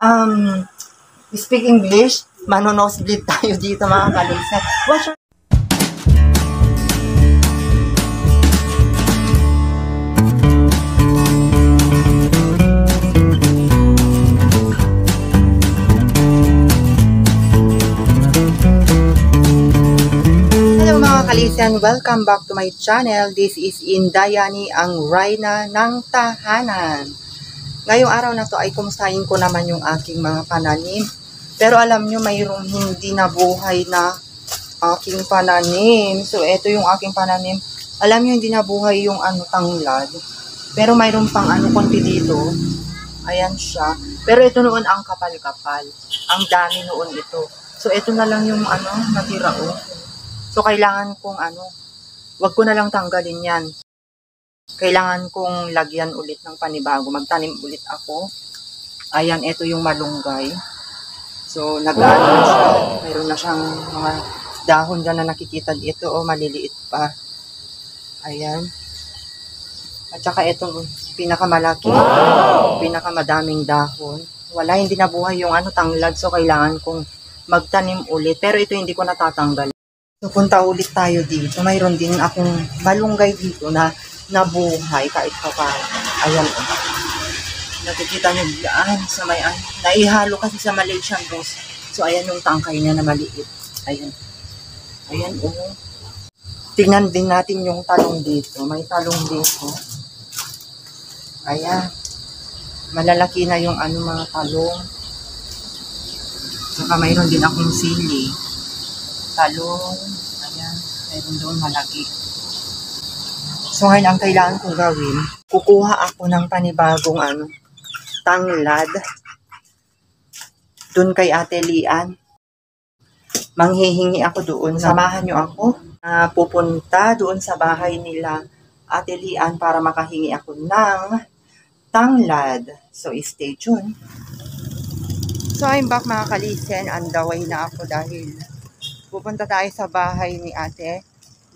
Um, Speak English, mano-nosebleed tayo dito mga kalisa. Watch your... Hello mga kalisan, welcome back to my channel. This is Indayani, ang Reyna ng Tahanan. Ngayong araw na to ay kumustahin ko naman yung aking mga pananim. Pero alam nyo, mayroong hindi nabuhay na aking pananim. So, ito yung aking pananim. Alam nyo, hindi nabuhay yung tanglad. Pero mayroon pang konti dito. Ayan siya. Pero ito noon ang kapal-kapal. Ang dami noon ito. So, ito na lang yung natira So, kailangan kong wag ko na lang tanggalin yan. Kailangan kong lagyan ulit ng panibago. Magtanim ulit ako. Ayan, ito yung malunggay. So, nag-ano na siya. Mayroon na siyang mga dahon dyan na nakikita dito. O, maliliit pa. Ayan. At saka itong pinakamalaki. Pinakamadaming dahon. Wala, hindi nabuhay yung tanglad. So, kailangan kong magtanim ulit. Pero ito hindi ko natatanggal. So, punta ulit tayo dito. Mayroon din akong malunggay dito na nabuhay kahit pa paano. Ayan. Nakikita nyo yan sa may naihalo kasi sa Malaysian rose. So, ayan yung tangkay niya na maliit. Ayan. Ayan, Tingnan din natin yung talong dito. May talong dito. Ayan. Malalaki na yung mga talong. Saka mayroon din akong sili. Talong. Ayan. Mayroon doon malaki. So, ngayon ang kailangan kong gawin, kukuha ako ng panibagong tanglad doon kay Ate Lian. Manghihingi ako doon. Samahan nyo ako. Pupunta doon sa bahay nila Ate Lian para makahingi ako ng tanglad. So, stay tuned. So, I'm back mga kalisen. On the way na ako dahil pupunta tayo sa bahay ni Ate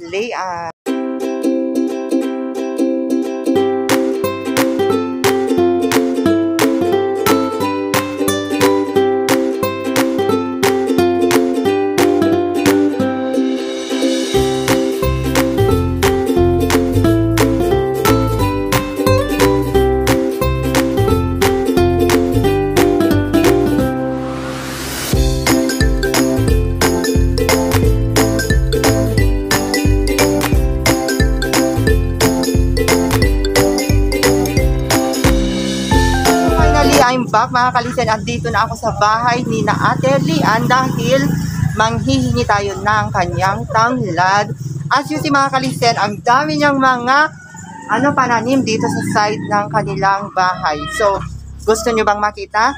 Lian. I'm back mga kalisen, andito na ako sa bahay ni na Ate Lian dahil manghihingi tayo ng kanyang tanglad. As you see mga kalisen, ang dami niyang mga pananim dito sa side ng kanilang bahay. So, gusto niyo bang makita?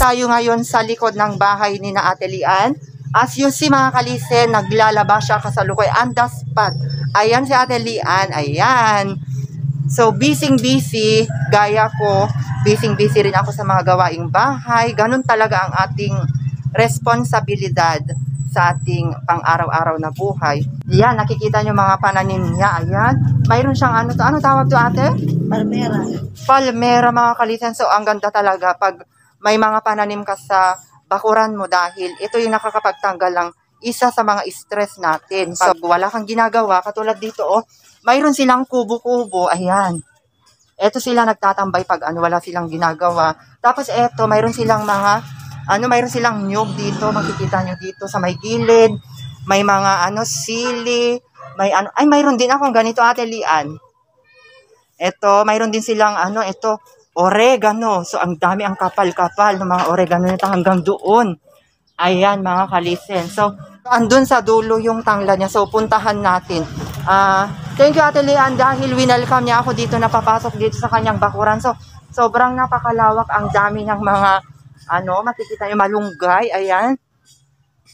Tayo ngayon sa likod ng bahay ni na Ate Lian. As you see mga kalisen, naglalaba siya kasalukuyan. On the spot. Ayan si Ate Lian, ayan. So, busy gaya ko, busy rin ako sa mga gawaing bahay. Ganun talaga ang ating responsibilidad sa ating pang-araw-araw na buhay. Yan, nakikita nyo mga pananim niya, ayan. Mayroon siyang ano to, ano tawag to ate? Palmera. Palmera mga kalisan. So, ang ganda talaga pag may mga pananim ka sa bakuran mo dahil ito yung nakakapagtanggal ng isa sa mga stress natin. Pag wala kang ginagawa, katulad dito, oh, mayroon silang kubo-kubo, ayan. Eto sila nagtatambay pag wala silang ginagawa. Tapos eto, mayroon silang mga, mayroon silang nyug dito, makikita nyo dito sa may gilid. May mga sili, ay mayroon din akong ganito Ate Lian. Eto, mayroon din silang ito, oregano. So ang dami, ang kapal-kapal ng mga oregano nito hanggang doon. Ayan mga kalisen. So, andun sa dulo yung tangla niya. So, puntahan natin. Thank you Ate Lian dahil winelcome niya ako dito na papasok dito sa kanyang bakuran. So, sobrang napakalawak. Ang dami ng mga, makikita niyo malunggay. Ayan.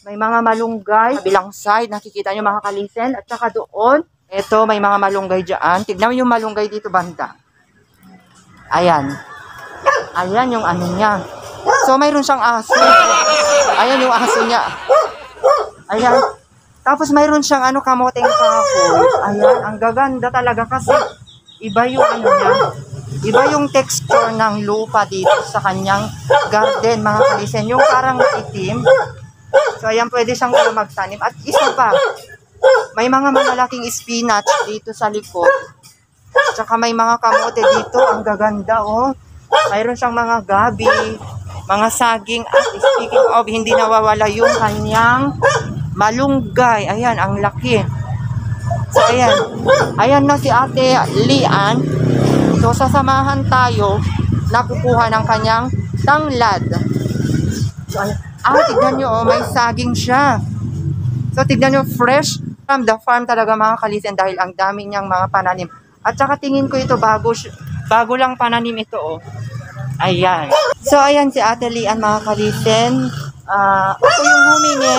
May mga malunggay. Kabilang side, nakikita niyo mga kalisen. At saka doon, eto, may mga malunggay dyan. Tignan mo yung malunggay dito banda. Ayan. Ayan yung niya. So, mayroon siyang aso. Ayan yung aso niya. Ayan. Tapos, mayroon siyang kamoteng kahoy. Ayan. Ang gaganda talaga kasi iba yung niya. Iba yung texture ng lupa dito sa kanyang garden, mga kalisen. Yung parang itim. So, ayan, pwede siyang magtanim. At isa pa, may mga malalaking spinach dito sa likod. Tsaka may mga kamote dito. Ang gaganda, oh. Mayroon siyang mga gabi, mga saging. At speaking of, hindi nawawala yung kanyang malunggay. Ayan, ang laki. So, ayan. Ayan na si Ate Lian. So, sasamahan tayo na kukuha ng kanyang tanglad. So, ayan. Tignan nyo, oh, may saging siya. So, tignan nyo, fresh from the farm talaga mga kalisen dahil ang dami niyang mga pananim. At saka tingin ko ito, bago lang pananim ito, oh. Ayan. So, ayan si Ate Lian mga kalisen. Ako yung humingi.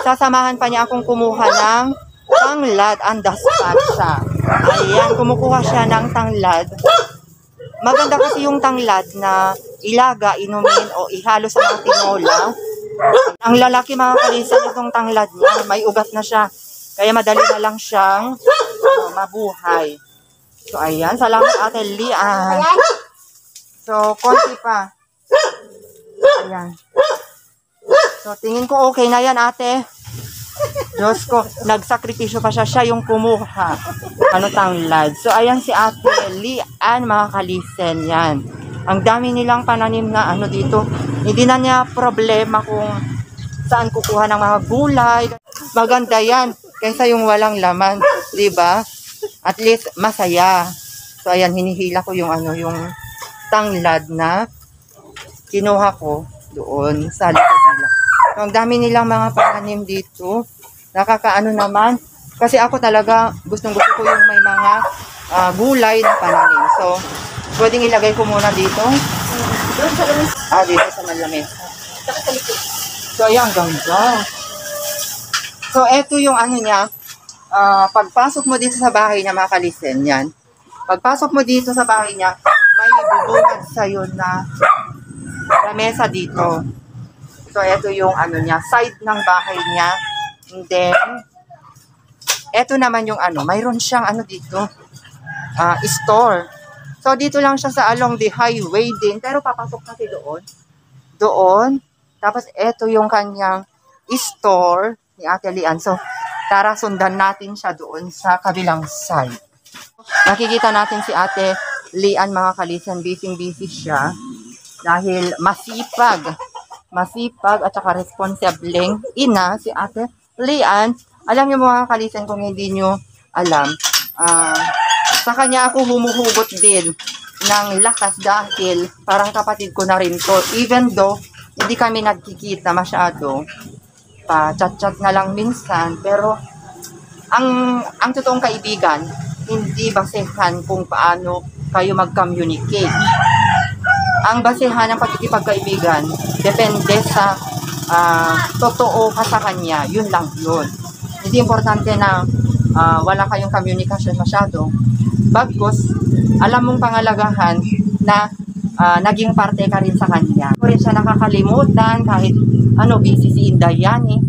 Sasamahan pa niya akong kumuha ng tanglad and the spatsa. Ayan, kumukuha siya ng tanglad. Maganda kasi yung tanglad na ilaga, inumin o ihalo sa mga tinola. Ang lalaki mga kalisen itong tanglad niya, may ugat na siya. Kaya madali na lang siyang mabuhay. So, ayan. Salamat Ate Lian. So, konti pa. Ayan. So, tingin ko okay na yan, ate. Diyos ko, nagsakripisyo pa siya. Siya yung kumuha. Tanglad. So, ayan si Ate Lian, mga kalisen. Yan. Ang dami nilang pananim na dito. Hindi na niya problema kung saan kukuha ng mga gulay. Maganda yan. Kaysa yung walang laman. Diba? At least, masaya. So, ayan, hinihila ko yung yung tanglad na kinuha ko doon sa likod nila. So, ang dami nilang mga pananim dito. Nakakaano naman. Kasi ako talaga, gustong-gusto ko yung may mga gulay na pananim. So, pwedeng ilagay ko muna dito. Dito sa malamin. So, ayan, ang ganda. So, eto yung niya. Pagpasok mo dito sa bahay niya, mga kalisen, yan. Pagpasok mo dito sa bahay niya, may bubungad sa'yo na lamesa dito. So, ito yung niya, side ng bahay niya. And then, ito naman yung mayroon siyang dito, store. So, dito lang siya sa along the highway din. Pero papasok kasi doon. Doon. Tapos, ito yung kanyang store ni Ate Lian. So, tara, sundan natin siya doon sa kabilang side. Nakikita natin si Ate Lian, mga kalisen. Busy siya. Dahil masipag at saka responsibleng ina si Ate Lian. Alam niyo mga kalisen, kung hindi niyo alam, sa kanya ako humuhugot din ng lakas dahil parang kapatid ko na rin to. Even though hindi kami nagkikita masyado, pa-chat-chat na lang minsan, pero ang totoong kaibigan, hindi basehan kung paano kayo mag-communicate. Ang basehan ng pagkikipagkaibigan, depende sa totoo ka sa kanya, yun lang yun. Hindi importante na wala kayong komunikasyon masyado. Bagkus, alam mong pangalagahan na naging parte ka rin sa kanya. Hindi ko rin siya nakakalimutan kahit busy si Inday yan eh.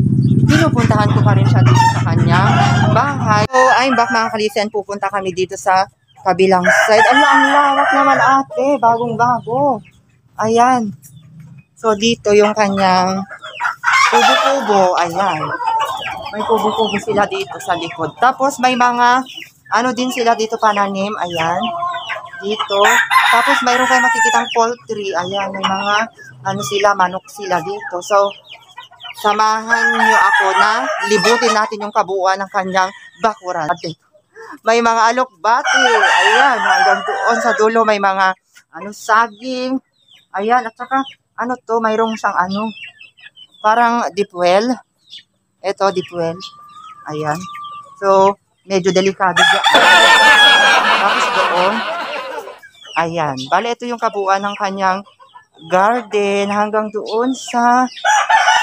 Pinupuntahan ko pa rin siya dito sa kanyang bahay. So, I'm back mga kalisen. Pupunta kami dito sa kabilang side. Ang lawak naman ate. Bagong-bago. Ayan. So, dito yung kanyang kubo-kubo. Ayan. May kubo-kubo sila dito sa likod. Tapos, may mga din sila dito pananim. Ayan. Dito. Tapos, mayroon kayo makikitang poultry. Ayan. May mga manok sila dito. So, samahan nyo ako na libutin natin yung kabuuan ng kanyang bakuran. May mga alokbati. Ayan, hanggang doon sa dulo may mga saging. Ayan, at saka mayroong siyang parang deep well. Ito, deep well. Ayan. So, medyo delikado dyan. Tapos doon. Ayan. Bale, ito yung kabuuan ng kanyang garden hanggang doon sa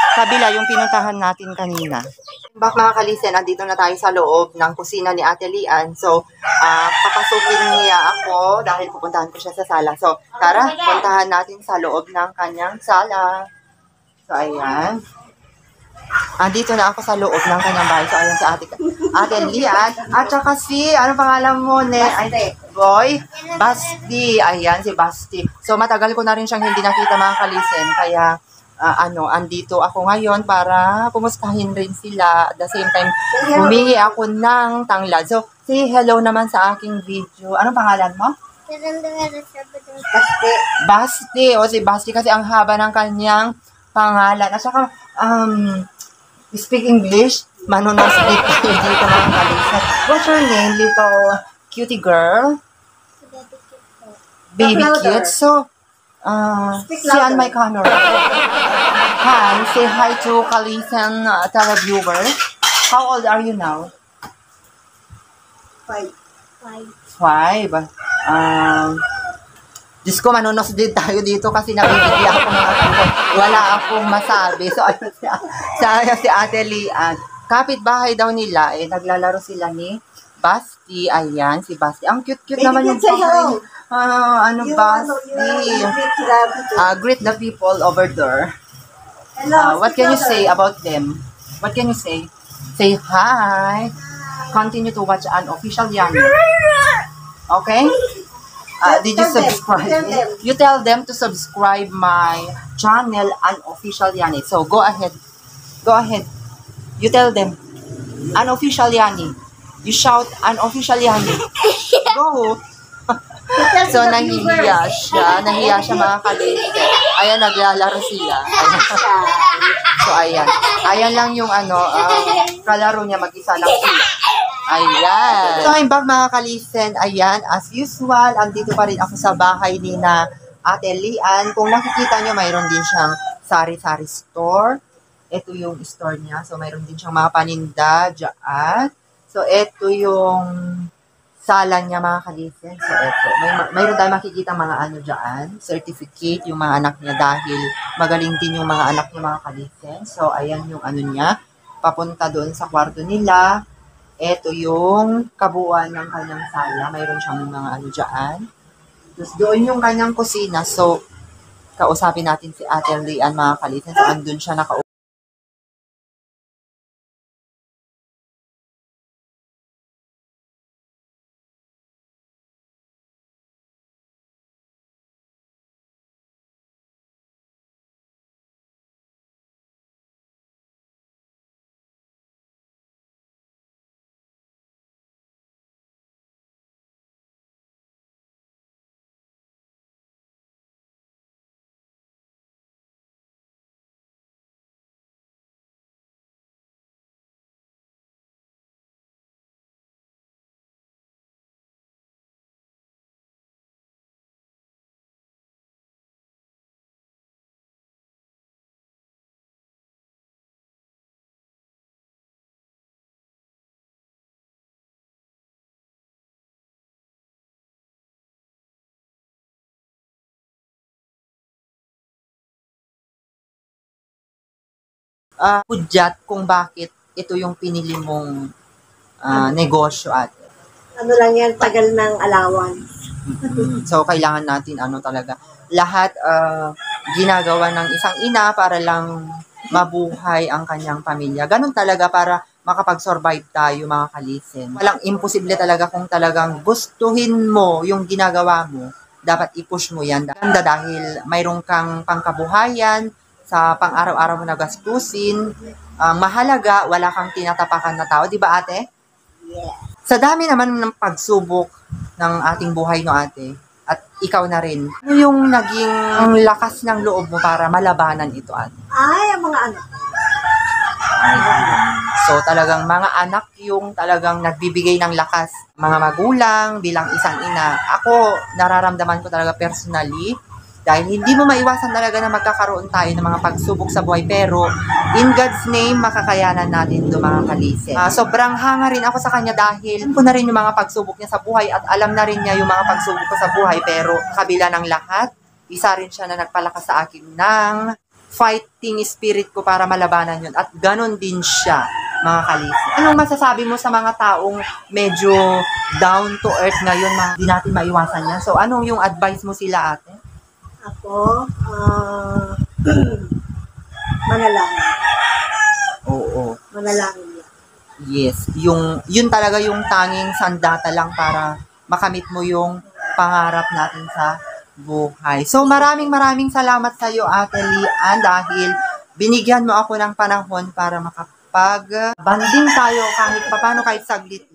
kabila yung pinuntahan natin kanina. Back mga kalisen, andito na tayo sa loob ng kusina ni Ate Lian. So, papasukin niya ako dahil pupuntahan ko siya sa sala. So, tara, puntahan natin sa loob ng kanyang sala. So, ayan. Andito na ako sa loob ng kanyang bahay. So, ayan si Ate Lian. At saka si, ano pangalan mo? Boy? Basti. Ayan, si Basti. So, matagal ko na rin siyang hindi nakita mga kalisen. Kaya, andito ako ngayon para kumustahin rin sila. At the same time, humingi ako ng tanglad. So, say hello naman sa aking video. Anong pangalan mo? Basti. Basti. O, si Basti kasi ang haba ng kanyang pangalan. At saka, speak English. Manonospeak tayo dito mga kalisa. What's your name, little cutie girl? Baby cute. So, see on my camera. Hi, say hi to Kalisan televiewer. How old are you now? 5. 5. Diyos ko, manunos din tayo dito kasi nabibigyan ako mga kanto. Wala akong masabi. So, ayun si Ate Lian. Kapit-bahay daw nila, naglalaro sila ni Basti. Ayan, si Basti. Ang cute-cute naman yung bahay. Basti. Greet the people over there. What can you say about them? What can you say? Say hi. Continue to watch Unofficial Yani. Okay? Did you subscribe? You tell them to subscribe my channel Unofficial Yani. So go ahead. Go ahead. You tell them Unofficial Yani. You shout Unofficial Yani. Go. So, nahihiya siya. Nahihiya siya mga kalite. Ayan, naglalaro sila. Ayan. So, ayan. Ayan lang yung kalaro niya. Mag-isa lang sila. Ayan. So, I'm back mga kalisen. Ayan, as usual, andito pa rin ako sa bahay ni na Ate Lian. Kung nakikita nyo, mayroon din siyang sari-sari store. Ito yung store niya. So, mayroon din siyang mga paninda dyan. So, ito yung sala niya mga kalisen. So, eto. Mayroon tayo makikita mga dyan. Certificate, yung mga anak niya dahil magaling din yung mga anak niya mga kalisen. So, ayan yung niya. Papunta doon sa kwarto nila. Eto yung kabuuan ng kanyang sala. Mayroon siyang mga dyan. Tapos doon yung kanyang kusina. So, kausapin natin si Ate Lian mga kalisen. So, andun siya nakaupo. Hudyat kung bakit ito yung pinili mong negosyo ate? Ano lang yan, tagal ng allowance. So, kailangan natin talaga. Lahat ginagawa ng isang ina para lang mabuhay ang kanyang pamilya. Ganun talaga para makapag-survive tayo mga kalisen. Walang imposible talaga kung talagang gustuhin mo yung ginagawa mo. Dapat i-push mo yan. Ganda dahil mayroon kang pangkabuhayan sa pang-araw-araw mo na gastusin. Mahalaga, wala kang tinatapakan na tao. Di ba ate? Yeah. Sa dami naman ng pagsubok ng ating buhay no ate, at ikaw na rin, ano yung naging lakas ng loob mo para malabanan ito ate? Ay, ang mga anak. So talagang mga anak yung talagang nagbibigay ng lakas. Mga magulang bilang isang ina, ako nararamdaman ko talaga personally, dahil hindi mo maiwasan talaga na magkakaroon tayo ng mga pagsubok sa buhay, pero in God's name, makakayanan natin ito mga kalisen. Sobrang hanga rin ako sa kanya dahil alam ko na rin yung mga pagsubok niya sa buhay at alam na rin niya yung mga pagsubok ko sa buhay, pero kabila ng lahat, isa rin siya na nagpalakas sa akin ng fighting spirit ko para malabanan yun. At ganon din siya mga kalisen. Anong masasabi mo sa mga taong medyo down to earth ngayon, hindi natin maiwasan yan? So anong yung advice mo sila ate? Ako, manalangin. Oo. Manalangin lang. Yes. Yun talaga yung tanging sandata lang para makamit mo yung pangarap natin sa buhay. So, maraming salamat sa iyo, Ate Lian, dahil binigyan mo ako ng panahon para makapag-banding tayo kahit papano, kahit saglit.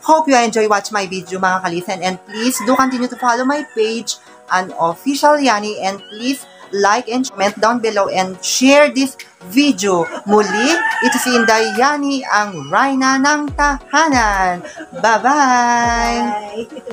Hope you enjoy watch my video mga kalisen, and please do continue to follow my page and official Yani, and please like and comment down below and share this video. Muli, ito si Inday Yani, ang Reyna ng Tahanan. Bye-bye! Bye.